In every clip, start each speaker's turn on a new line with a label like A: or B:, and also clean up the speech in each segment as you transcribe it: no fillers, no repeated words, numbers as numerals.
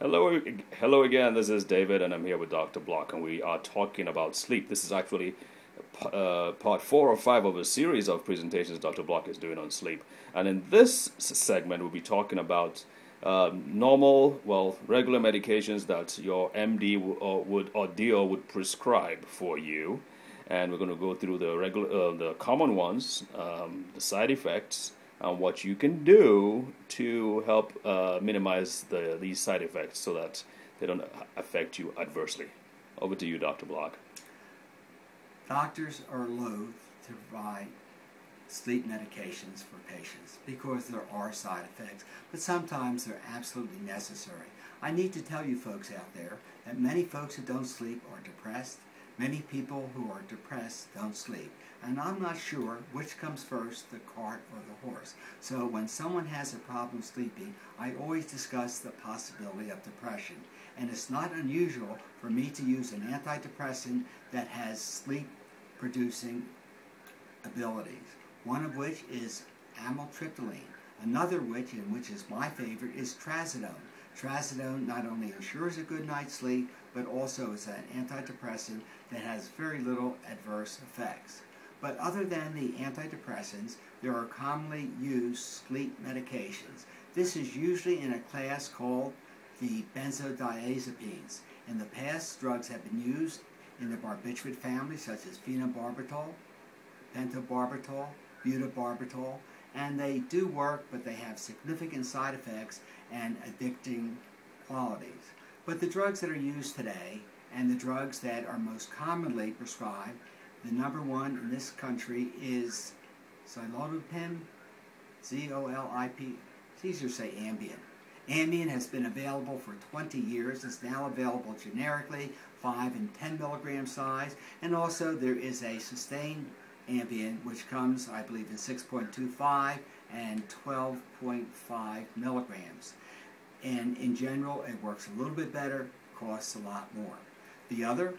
A: Hello again. This is David, and I'm here with Dr. Block, and we are talking about sleep. This is actually part 4 or 5 of a series of presentations Dr. Block is doing on sleep. And in this segment, we'll be talking about regular medications that your MD or DO would prescribe for you, and we're going to go through the common ones, the side effects, and what you can do to help minimize these side effects so that they don't affect you adversely. Over to you, Dr. Block.
B: Doctors are loath to provide sleep medications for patients because there are side effects, but sometimes they're absolutely necessary. I need to tell you folks out there that many folks who don't sleep are depressed. Many people who are depressed don't sleep. And I'm not sure which comes first, the cart or the horse. So when someone has a problem sleeping, I always discuss the possibility of depression. And it's not unusual for me to use an antidepressant that has sleep-producing abilities. One of which is amitriptyline. Another which is my favorite, is trazodone. Trazodone not only ensures a good night's sleep, but also is an antidepressant that has very little adverse effects. But other than the antidepressants, there are commonly used sleep medications. This is usually in a class called the benzodiazepines. In the past, drugs have been used in the barbiturate family, such as phenobarbital, pentobarbital, butabarbital, and they do work, but they have significant side effects and addicting qualities. But the drugs that are used today, and the drugs that are most commonly prescribed, the number one in this country is zolpidem, Z-O-L-I-P. It's easier to say Ambien. Ambien has been available for 20 years. It's now available generically, 5 and 10 milligram size. And also there is a sustained Ambien, which comes, I believe, in 6.25 and 12.5 milligrams. And in general, it works a little bit better, costs a lot more. The other,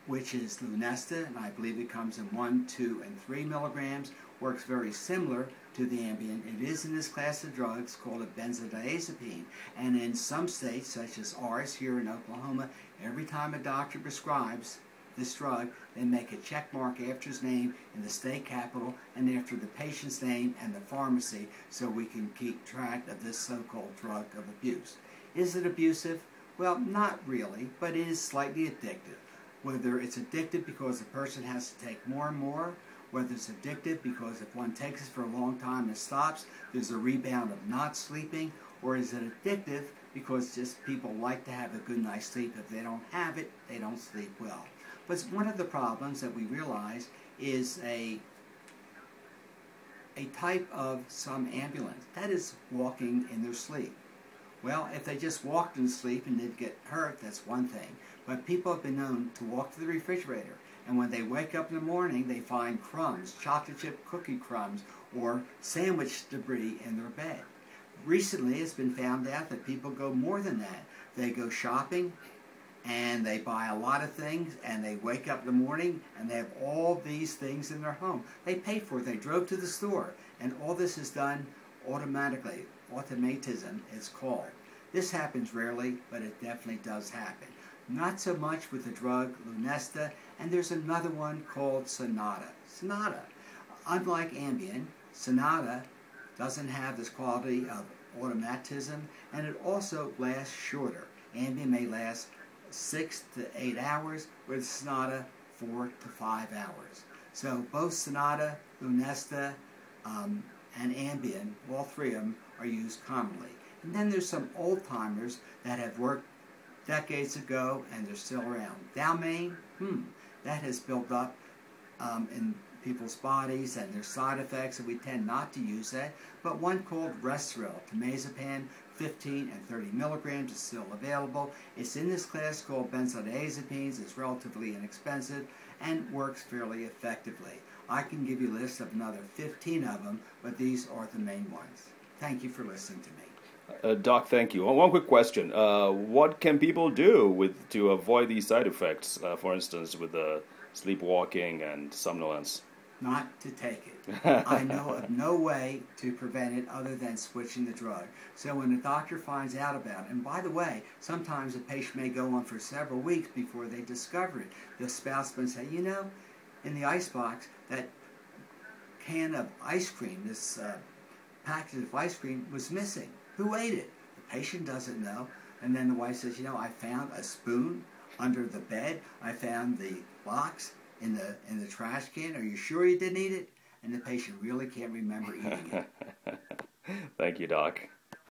B: which is Lunesta, and I believe it comes in 1, 2, and 3 milligrams, works very similar to the Ambien. It is in this class of drugs called a benzodiazepine. And in some states, such as ours here in Oklahoma, every time a doctor prescribes this drug, they make a check mark after his name in the state capitol and after the patient's name and the pharmacy, so we can keep track of this so-called drug of abuse. Is it abusive? Well, not really, but it is slightly addictive. Whether it's addictive because the person has to take more and more, whether it's addictive because if one takes it for a long time and stops, there's a rebound of not sleeping, or is it addictive because just people like to have a good night's sleep. If they don't have it, they don't sleep well. But one of the problems that we realize is a type of somnambulance, that is walking in their sleep. Well, if they just walked in sleep and didn't get hurt, that's one thing. But people have been known to walk to the refrigerator, and when they wake up in the morning, they find crumbs, chocolate chip cookie crumbs, or sandwich debris in their bed. Recently, it's been found out that people go more than that. They go shopping, and they buy a lot of things, and they wake up in the morning, and they have all these things in their home. They paid for it. They drove to the store, and all this is done automatically. Automatism is called. This happens rarely, but it definitely does happen. Not so much with the drug Lunesta, and there's another one called Sonata. Sonata, unlike Ambien, Sonata doesn't have this quality of automatism, and it also lasts shorter. Ambien may last 6 to 8 hours, with Sonata 4 to 5 hours. So both Sonata, Lunesta, and Ambien, all three of them, are used commonly. And then there's some old-timers that have worked decades ago and they're still around. Dalmane, that has built up in people's bodies and their side effects, and we tend not to use that. But one called Restoril, temazepam, 15 and 30 milligrams, is still available. It's in this class called benzodiazepines. It's relatively inexpensive and works fairly effectively. I can give you a list of another 15 of them, but these are the main ones. Thank you for listening to me.
A: Doc, thank you. One quick question. What can people do to avoid these side effects, for instance, with sleepwalking and somnolence?
B: not to take it. I know of no way to prevent it other than switching the drug. So when the doctor finds out about it, and by the way, sometimes a patient may go on for several weeks before they discover it. The spouse may say, you know, in the icebox, that can of ice cream, this package of ice cream was missing. Who ate it? The patient doesn't know. And then the wife says, you know, I found a spoon under the bed. I found the box in the trash can. Are you sure you didn't eat it? And the patient really can't remember eating it.
A: Thank you, Doc.